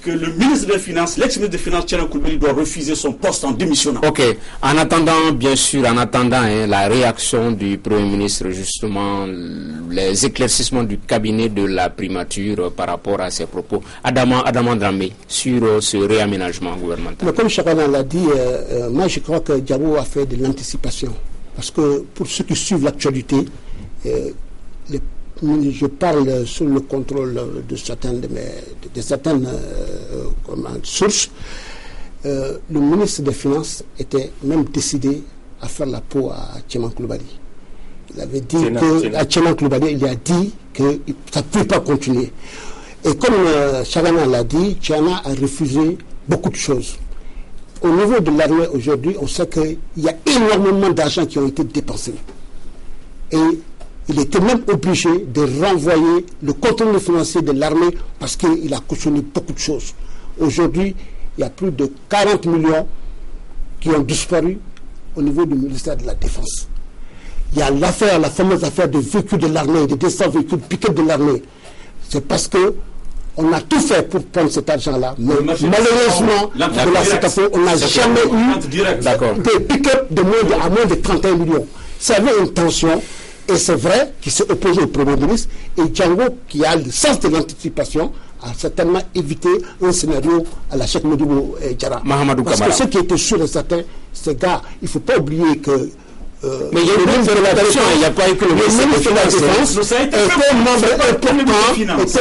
que le ministre des Finances, l'ex-ministre des Finances, Tchéna Koulibaly, doit refuser son poste en démissionnant. Ok. En attendant, bien sûr, la réaction du Premier ministre, justement, les éclaircissements du cabinet de la primature par rapport à ses propos. Adama Dramé, sur ce réaménagement gouvernemental. Mais comme chacun l'a dit, moi je crois que Diabo a fait de l'anticipation. Parce que pour ceux qui suivent l'actualité, je parle sous le contrôle de certaines sources. Le ministre des Finances était même décidé à faire la peau à Tchéna Koulibaly. Il avait dit à Tchéna Koulibaly, il a dit que ça ne pouvait pas continuer. Et comme Chagana l'a dit, Tchéna a refusé beaucoup de choses. Au niveau de l'armée aujourd'hui, on sait qu'il y a énormément d'argent qui ont été dépensés. Et il était même obligé de renvoyer le contrôle financier de l'armée parce qu'il a cautionné beaucoup de choses. Aujourd'hui, il y a plus de 40 millions qui ont disparu au niveau du ministère de la Défense. Il y a la fameuse affaire de véhicules de l'armée, de 200 véhicules pick-up de l'armée. C'est parce que on a tout fait pour prendre cet argent-là. Mais malheureusement, on n'a jamais eu de pick-up à moins de 31 millions. Ça avait une tension. Et c'est vrai qu'il s'est opposé au Premier ministre. Et Django, qui a le sens de l'anticipation, a certainement évité un scénario à la Cheikh Modibo Diarra. Parce que ce qui était sûr et certain, ces gars, il ne faut pas oublier que mais il y a une fédération, il n'y a pas eu que le ministre de la Défense était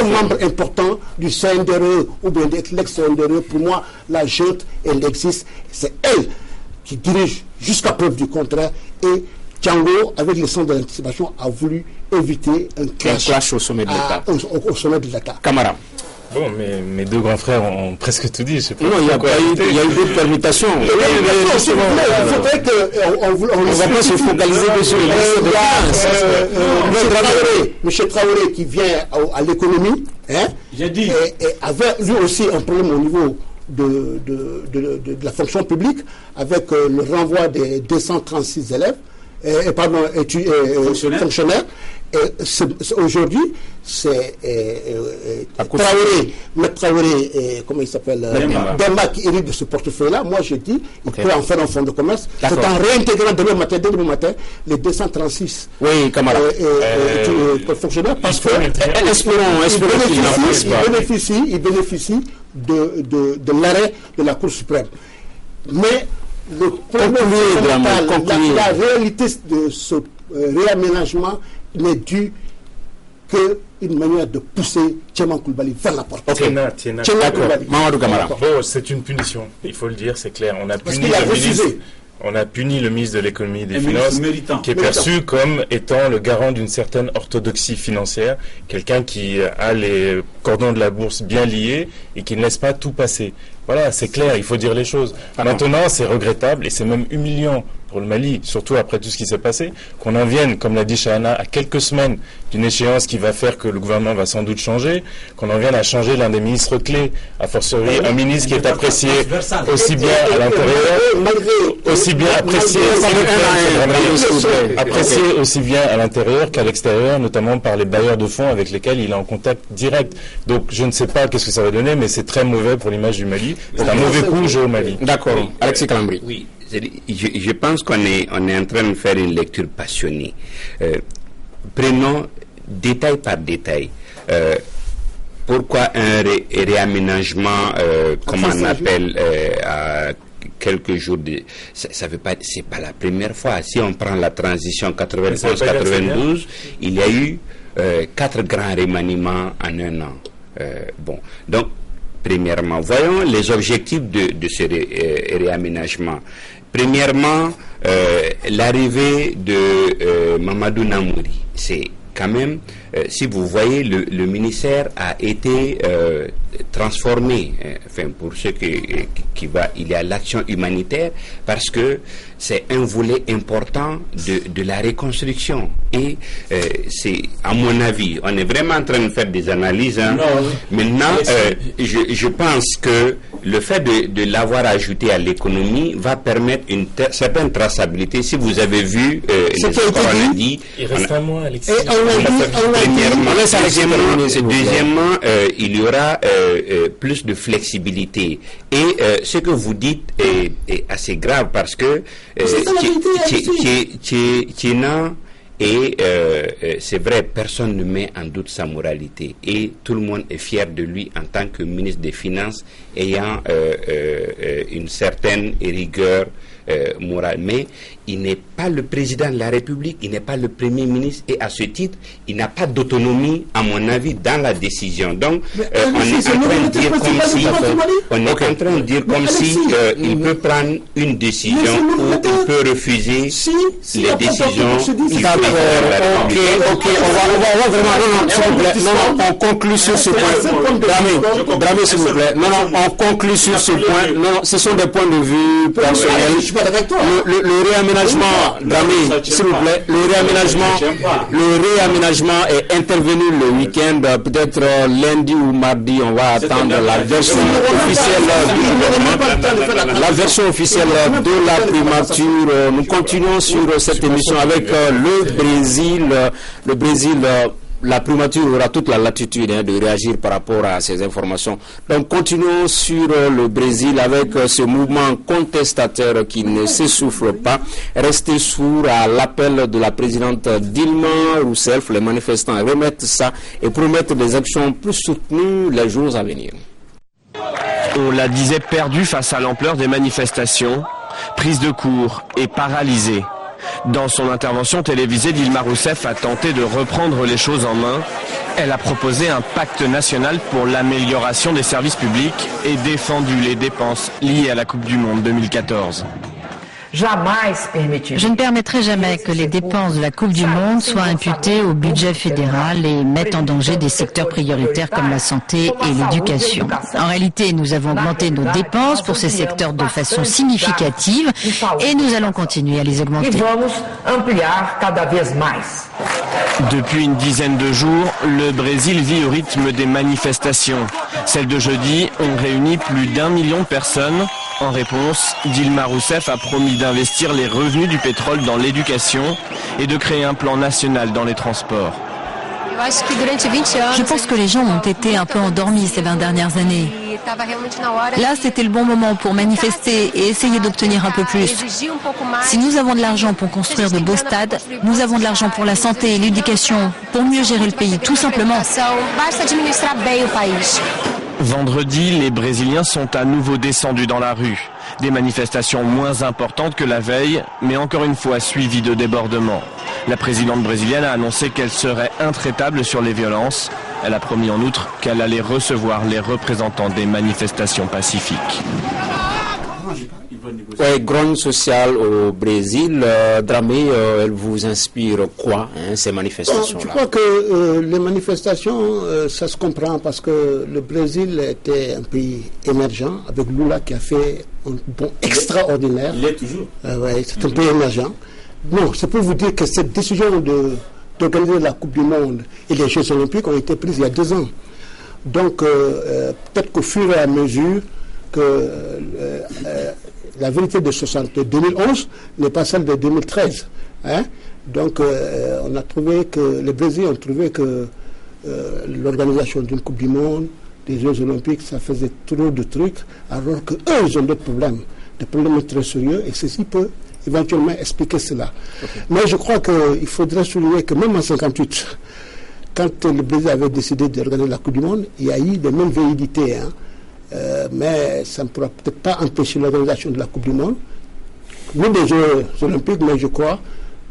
membre important du CNDRE ou bien de l'ex-CNDRE. Pour moi, la junte, elle existe. C'est elle qui dirige jusqu'à preuve du contraire. Et Django, avec le sens de l'anticipation, a voulu éviter un clash au sommet de l'État. Au sommet de l'État. Camarade. Bon, mais mes deux grands frères ont presque tout dit. Non, il y a eu d'autres permutations. Il faudrait qu'on ne va pas se focaliser sur le M. Traoré qui vient à l'économie, j'ai dit, et avait lui aussi un problème au niveau de la fonction publique avec le renvoi des 236 élèves. fonctionnaires. Aujourd'hui, c'est Traoré, comment il s'appelle, Demba qui hérite de ce portefeuille-là. Moi, je dis, il peut en faire un fonds de commerce. C'est en réintégrant demain matin, les 236 fonctionnaires, parce que ils bénéficient de l'arrêt de la Cour suprême. Mais le problème, la réalité de ce réaménagement n'est due qu'une manière de pousser Tchéman Koulibaly vers la porte. Bon, c'est une punition, il faut le dire, c'est clair. On a puni le ministre de l'économie et des finances, qui est perçu comme étant le garant d'une certaine orthodoxie financière, quelqu'un qui a les cordons de la bourse bien liés et qui ne laisse pas tout passer. Voilà, c'est clair, il faut dire les choses. Maintenant, c'est regrettable et c'est même humiliant pour le Mali, surtout après tout ce qui s'est passé, qu'on en vienne, comme l'a dit Chahana, à quelques semaines d'une échéance qui va faire que le gouvernement va sans doute changer, qu'on en vienne à changer l'un des ministres clés, a fortiori un ministre qui est apprécié aussi bien à l'intérieur, aussi bien apprécié aussi bien à l'intérieur qu'à l'extérieur, notamment par les bailleurs de fonds avec lesquels il est en contact direct. Donc je ne sais pas qu'est-ce que ça va donner, mais c'est très mauvais pour l'image du Mali. C'est un mauvais coup joué au Mali. D'accord. Alexis Calambri. Oui. Je pense qu'on est en train de faire une lecture passionnée. Prenons détail par détail. Pourquoi un réaménagement, comme on appelle, à quelques jours de... Ça veut pas... C'est pas la première fois. Si on prend la transition 91-92, il y a eu 4 grands remaniements en un an. Bon, donc, premièrement, voyons les objectifs de ce réaménagement. Premièrement, l'arrivée de Mamadou Namouri. C'est quand même, si vous voyez, le ministère a été transformé, enfin pour ceux qui va, il y a l'action humanitaire, parce que c'est un volet important de la reconstruction. Et c'est, à mon avis, on est vraiment en train de faire des analyses. Hein. Maintenant, je pense que le fait de l'avoir ajouté à l'économie va permettre une certaine traçabilité. Si vous avez vu, on a dit... Il reste un mois, Alexis. Deuxièmement, il y aura plus de flexibilité. Et ce que vous dites est assez grave parce que Tchéna, et c'est vrai, personne ne met en doute sa moralité. Et tout le monde est fier de lui en tant que ministre des Finances ayant une certaine rigueur morale. Mais il n'est pas le président de la République, il n'est pas le premier ministre et à ce titre, il n'a pas d'autonomie, à mon avis, dans la décision. Donc, on est en train de dire comme si il peut prendre une décision ou il peut refuser les décisions qui sont on conclut sur ce point. Dramé, s'il vous plaît. On conclut sur ce point. Non, ce sont des points de vue personnels. Le réaménagement, Dramé, s'il vous plaît, le réaménagement est intervenu le week-end, peut-être lundi ou mardi, on va attendre la version officielle de la primature. Nous continuons sur cette émission avec le Brésil. La primature aura toute la latitude de réagir par rapport à ces informations. Donc continuons sur le Brésil avec ce mouvement contestataire qui ne s'essouffle pas. Restez sourds à l'appel de la présidente Dilma Rousseff. Les manifestants remettent ça et promettent des actions plus soutenues les jours à venir. On la disait perdue face à l'ampleur des manifestations, prise de court et paralysée. Dans son intervention télévisée, Dilma Rousseff a tenté de reprendre les choses en main. Elle a proposé un pacte national pour l'amélioration des services publics et défendu les dépenses liées à la Coupe du Monde 2014. Je ne permettrai jamais que les dépenses de la Coupe du Monde soient imputées au budget fédéral et mettent en danger des secteurs prioritaires comme la santé et l'éducation. En réalité, nous avons augmenté nos dépenses pour ces secteurs de façon significative et nous allons continuer à les augmenter. Depuis une dizaine de jours, le Brésil vit au rythme des manifestations. Celles de jeudi ont réuni plus d'1 million de personnes En réponse, Dilma Rousseff a promis d'investir les revenus du pétrole dans l'éducation et de créer un plan national dans les transports. Je pense que les gens ont été un peu endormis ces 20 dernières années. Là, c'était le bon moment pour manifester et essayer d'obtenir un peu plus. Si nous avons de l'argent pour construire de beaux stades, nous avons de l'argent pour la santé et l'éducation, pour mieux gérer le pays, tout simplement. Vendredi, les Brésiliens sont à nouveau descendus dans la rue. Des manifestations moins importantes que la veille, mais encore une fois suivies de débordements. La présidente brésilienne a annoncé qu'elle serait intraitable sur les violences. Elle a promis en outre qu'elle allait recevoir les représentants des manifestations pacifiques. Oui, grogne sociale au Brésil. Dramé, elle vous inspire quoi, ces manifestations-là? Je crois que les manifestations, ça se comprend parce que le Brésil était un pays émergent, avec Lula qui a fait un bond extraordinaire. Il est toujours. Oui, c'est un pays émergent. Bon, c'est pour vous dire que cette décision d'organiser la Coupe du Monde et les Jeux Olympiques ont été prises il y a 2 ans. Donc, peut-être qu'au fur et à mesure que la vérité de 2011 n'est pas celle de 2013. Donc, on a trouvé que les Brésiliens ont trouvé que l'organisation d'une Coupe du Monde, des Jeux Olympiques, ça faisait trop de trucs, alors qu'eux, ils ont d'autres problèmes, des problèmes très sérieux, et ceci peut éventuellement expliquer cela. Okay. Mais je crois qu'il faudrait souligner que même en 1958, quand le Brésil avait décidé d'organiser la Coupe du Monde, il y a eu des mêmes velléités, mais ça ne pourra peut-être pas empêcher l'organisation de la Coupe du Monde, ni des Jeux Olympiques, mais je crois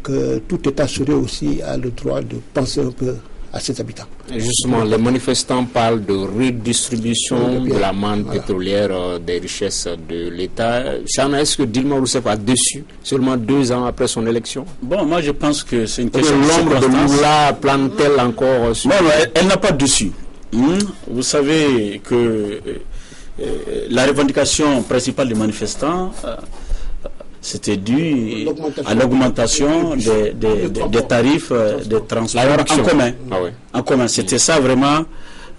que tout État sérieux aussi a le droit de penser un peu à ses habitants. Et justement, les manifestants parlent de redistribution de la manne pétrolière des richesses de l'État. Chana, est-ce que Dilma Rousseff a déçu seulement 2 ans après son élection? Bon, moi je pense que c'est une question l'ombre de Lula plane-t-elle encore sur... Non, elle n'a pas déçu. Vous savez que la revendication principale des manifestants c'était dû à l'augmentation des tarifs des transports en commun. En commun, c'était ça vraiment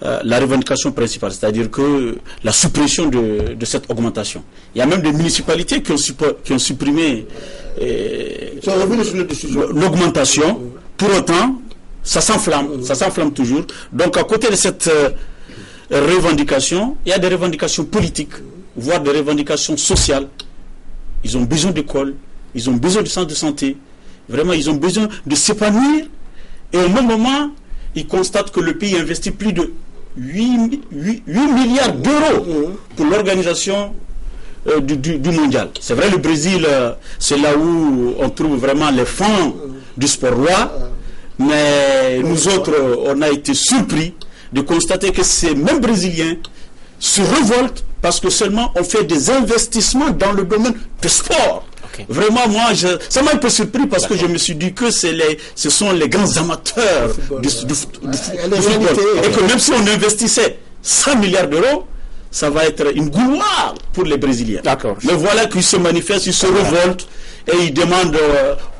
la revendication principale, c'est-à-dire que la suppression de cette augmentation. Il y a même des municipalités qui ont supprimé l'augmentation. Pour autant, ça s'enflamme toujours. Donc à côté de cette revendication, il y a des revendications politiques, voire des revendications sociales. Ils ont besoin d'école, ils ont besoin de centre de santé. Vraiment, ils ont besoin de s'épanouir. Et au même moment, ils constatent que le pays investit plus de 8 milliards d'euros pour l'organisation du mondial. C'est vrai, le Brésil, c'est là où on trouve vraiment les fonds du sport roi. Mais nous autres, on a été surpris de constater que ces mêmes Brésiliens se révoltent parce que seulement on fait des investissements dans le domaine du sport. Vraiment, moi, ça m'a un peu surpris parce que je me suis dit que ce sont les grands amateurs du football. Et que même si on investissait 100 milliards d'euros, ça va être une gloire pour les Brésiliens. Mais voilà qu'ils se manifestent, ils se révoltent et ils demandent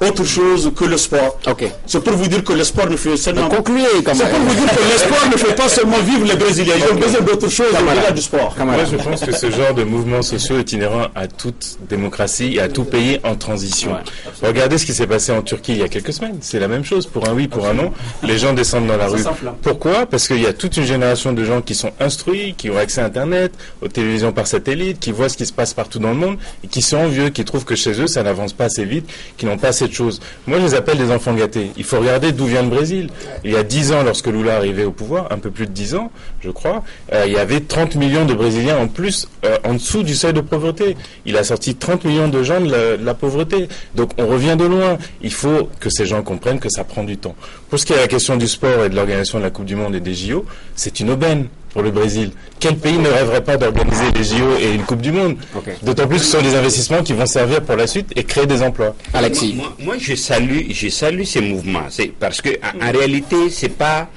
autre chose que le sport. C'est pour vous dire que le sport ne fait seulement... C'est pour vous dire que le sport ne fait pas seulement vivre les Brésiliens. Ils ont besoin d'autre chose au-delà du sport. Moi, je pense que ce genre de mouvements sociaux est inhérent à toute démocratie et à tout pays en transition. Regardez ce qui s'est passé en Turquie il y a quelques semaines. C'est la même chose. Pour un oui, pour un non, les gens descendent dans la rue. Pourquoi? Parce qu'il y a toute une génération de gens qui sont instruits, qui ont accès à Internet, aux télévisions par satellite, qui voient ce qui se passe partout dans le monde et qui sont envieux, qui trouvent que chez eux, ça n'avance pas assez vite, qui n'ont pas assez de choses. Moi, je les appelle des enfants gâtés. Il faut regarder d'où vient le Brésil. Il y a 10 ans, lorsque Lula arrivait au pouvoir, un peu plus de 10 ans, je crois, il y avait 30 millions de Brésiliens en plus, en dessous du seuil de pauvreté. Il a sorti 30 millions de gens de la pauvreté. Donc, on revient de loin. Il faut que ces gens comprennent que ça prend du temps. Pour ce qui est de la question du sport et de l'organisation de la Coupe du Monde et des JO, c'est une aubaine pour le Brésil. Quel pays ne rêverait pas d'organiser les JO et une Coupe du Monde? D'autant plus que ce sont des investissements qui vont servir pour la suite et créer des emplois. Alexis, moi je salue ces mouvements. C'est parce que en réalité, c'est pas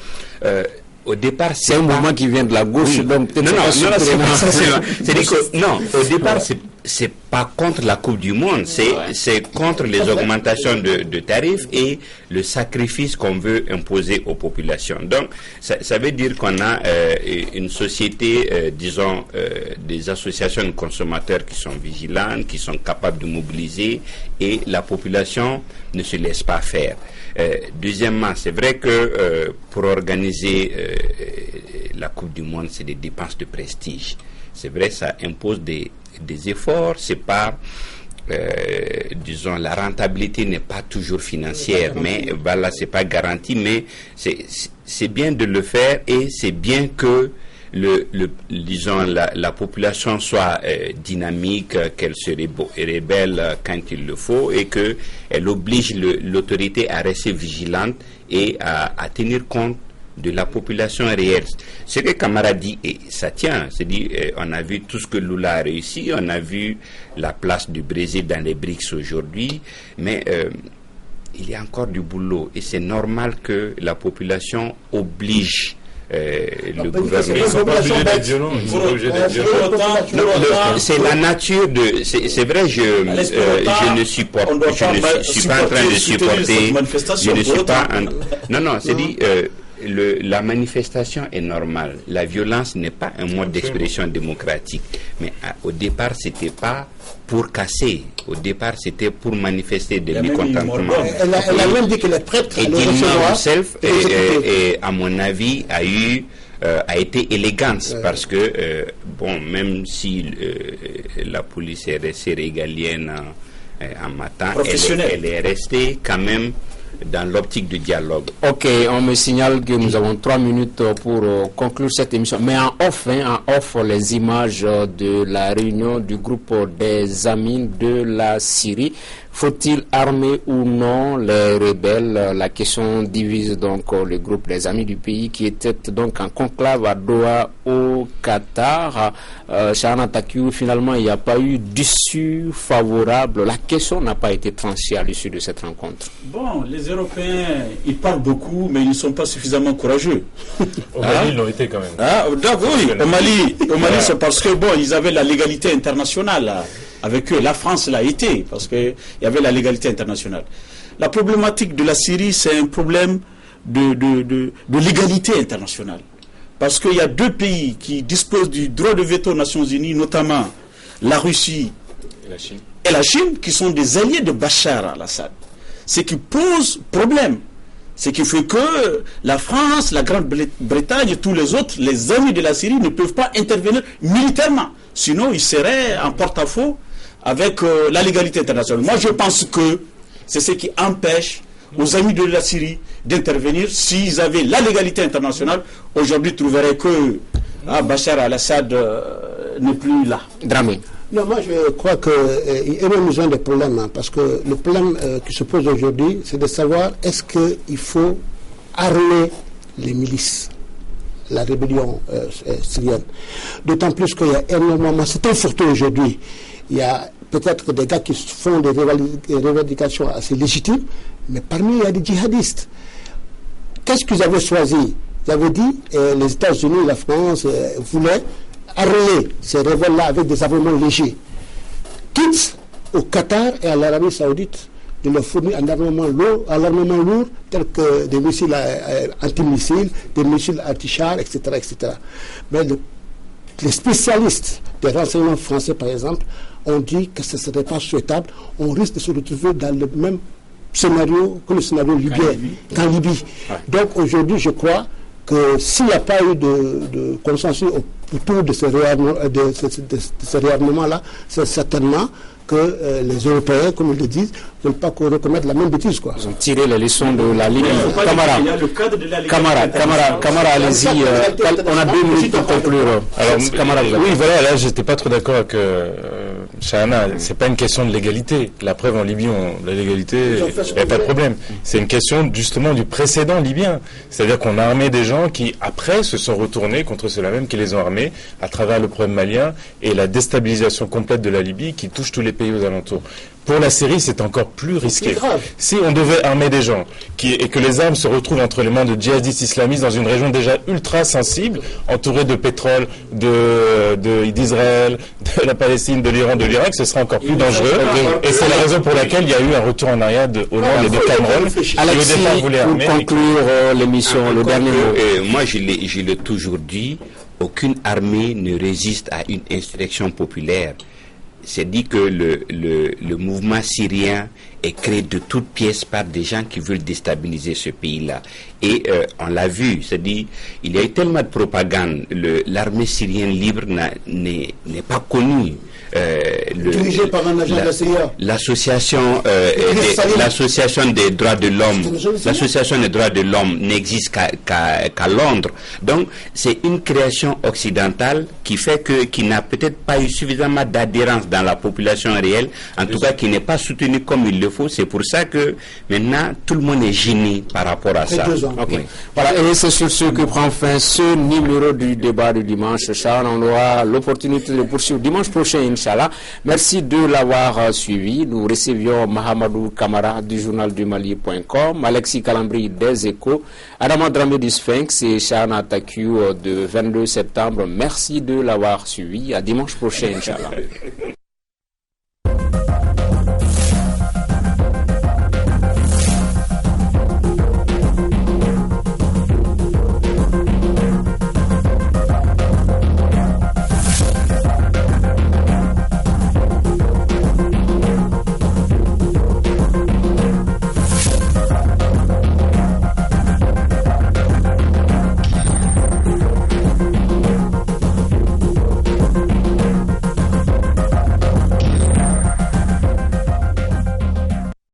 au départ, c'est un mouvement qui vient de la gauche, donc non, au départ, c'est pas contre la Coupe du Monde, c'est contre les augmentations de tarifs et le sacrifice qu'on veut imposer aux populations. Donc, ça veut dire qu'on a une société, disons, des associations de consommateurs qui sont vigilantes, qui sont capables de mobiliser, et la population ne se laisse pas faire. Deuxièmement, c'est vrai que pour organiser la Coupe du Monde, c'est des dépenses de prestige. C'est vrai, ça impose des efforts, c'est pas, disons, la rentabilité n'est pas toujours financière, mais voilà, c'est pas garanti, mais c'est bien de le faire, et c'est bien que disons, la population soit dynamique, qu'elle se rébelle quand il le faut, et qu'elle oblige l'autorité à rester vigilante et à tenir compte de la population réelle. Ce que Camara dit, et ça tient, c'est dit, on a vu tout ce que Lula a réussi, on a vu la place du Brésil dans les BRICS aujourd'hui, mais il y a encore du boulot, et c'est normal que la population oblige le gouvernement. C'est la nature de. C'est vrai, je ne supporte. Je ne suis pas en train de supporter. Je ne suis pas. Non, c'est dit. La manifestation est normale. La violence n'est pas un mode d'expression démocratique. Mais au départ, c'était pas pour casser. Au départ, c'était pour manifester des mécontentements. Elle a même dit qu'elle est prête à le recevoir. Et à mon avis, a été élégante, parce que, bon, même si la police est restée régalienne en matin, elle est restée quand même dans l'optique du dialogue. Ok, on me signale que nous avons 3 minutes pour conclure cette émission. Mais en off, les images de la réunion du groupe des amis de la Syrie. Faut-il armer ou non les rebelles? La question divise donc le groupe des amis du pays, qui était donc en conclave à Doha au Qatar. Chahana Takiou, finalement, il n'y a pas eu d'issue favorable. La question n'a pas été tranchée à l'issue de cette rencontre. Bon, les Européens, ils parlent beaucoup, mais ils ne sont pas suffisamment courageux. Au Mali, ils l'ont été quand même. D'accord, oui. Au Mali, c'est parce que, bon, ils avaient la légalité internationale là. Avec eux, la France l'a été, parce qu'il y avait la légalité internationale. La problématique de la Syrie, c'est un problème de légalité internationale. Parce qu'il y a 2 pays qui disposent du droit de veto aux Nations Unies, notamment la Russie et la Chine, qui sont des alliés de Bachar al-Assad. Ce qui pose problème. Ce qui fait que la France, la Grande-Bretagne, tous les autres, les amis de la Syrie, ne peuvent pas intervenir militairement. Sinon, ils seraient en porte-à-faux avec la légalité internationale. Moi, je pense que c'est ce qui empêche aux amis de la Syrie d'intervenir. S'ils avaient la légalité internationale, aujourd'hui, ils trouveraient que Bachar al-Assad n'est plus là. Dramé. Non, moi je crois qu'il y a même besoin de problèmes, parce que le problème qui se pose aujourd'hui, c'est de savoir est-ce qu'il faut armer les milices, la rébellion syrienne. D'autant plus qu'il y a énormément, c'est un surtout aujourd'hui, il y a peut-être des gars qui font des revendications assez légitimes, mais parmi il y a des djihadistes. Qu'est-ce qu'ils avaient choisi? Ils avaient dit, les États-Unis, la France voulaient armer ces rebelles-là avec des armements légers, quitte au Qatar et à l'Arabie Saoudite de leur fournir un armement lourd, tel que des missiles antimissiles, des missiles anti-chars, etc., etc. Mais les spécialistes des renseignements français, par exemple, ont dit que ce ne serait pas souhaitable. On risque de se retrouver dans le même scénario que le scénario libyen, qu'en Libye. Donc aujourd'hui, je crois que s'il n'y a pas eu de consensus autour de ce réarmement-là, c'est certainement que les Européens, comme ils le disent, ne veulent pas recommettre la même bêtise, quoi. Ils ont tiré les leçons de la Libye. Camara, allez-y. On a 2 minutes pour conclure. Alors, Camara, oui, voilà, là, j'étais pas trop d'accord avec Chahana. C'est pas une question de légalité. La preuve, en Libye, la légalité, il n'y a pas de problème. C'est une question, justement, du précédent libyen. C'est-à-dire qu'on a armé des gens qui, après, se sont retournés contre ceux-là même qui les ont armés à travers le problème malien et la déstabilisation complète de la Libye qui touche tous les pays aux alentours. Pour la Syrie, c'est encore plus risqué. grave. Si on devait armer des gens et que les armes se retrouvent entre les mains de djihadistes islamistes dans une région déjà ultra sensible, entourée de pétrole, d'Israël, de la Palestine, de l'Iran, de l'Irak, ce sera encore plus dangereux. Et c'est la raison pour laquelle il y a eu un retour en arrière au nord et de Cameroun. Alexis, pour conclure l'émission, le dernier mot. Moi, je l'ai toujours dit, aucune armée ne résiste à une insurrection populaire. C'est dit que le mouvement syrien est créé de toutes pièces par des gens qui veulent déstabiliser ce pays-là. Et on l'a vu, c'est-à-dire il y a eu tellement de propagande. L'armée syrienne libre n'est pas connue. Dirigée par un agent de la CIA. L'association des droits de l'homme, l'association des droits de l'homme n'existe qu'à Londres. Donc c'est une création occidentale qui fait qui n'a peut-être pas eu suffisamment d'adhérence dans la population réelle, en tout cas qui n'est pas soutenue comme il le faut. C'est pour ça que maintenant tout le monde est gêné par rapport à ça. Okay. Voilà, et c'est sur ce que prend fin ce numéro du débat du dimanche. Charles, on aura l'opportunité de poursuivre dimanche prochain, Inch'Allah. Merci de l'avoir suivi. Nous recevions Mahamadou Kamara du journal du Mali.com, Alexis Calambri des Échos, Adama Dramé du Sphinx et Shana Takiou de 22 septembre. Merci de l'avoir suivi. À dimanche prochain, Inch'Allah.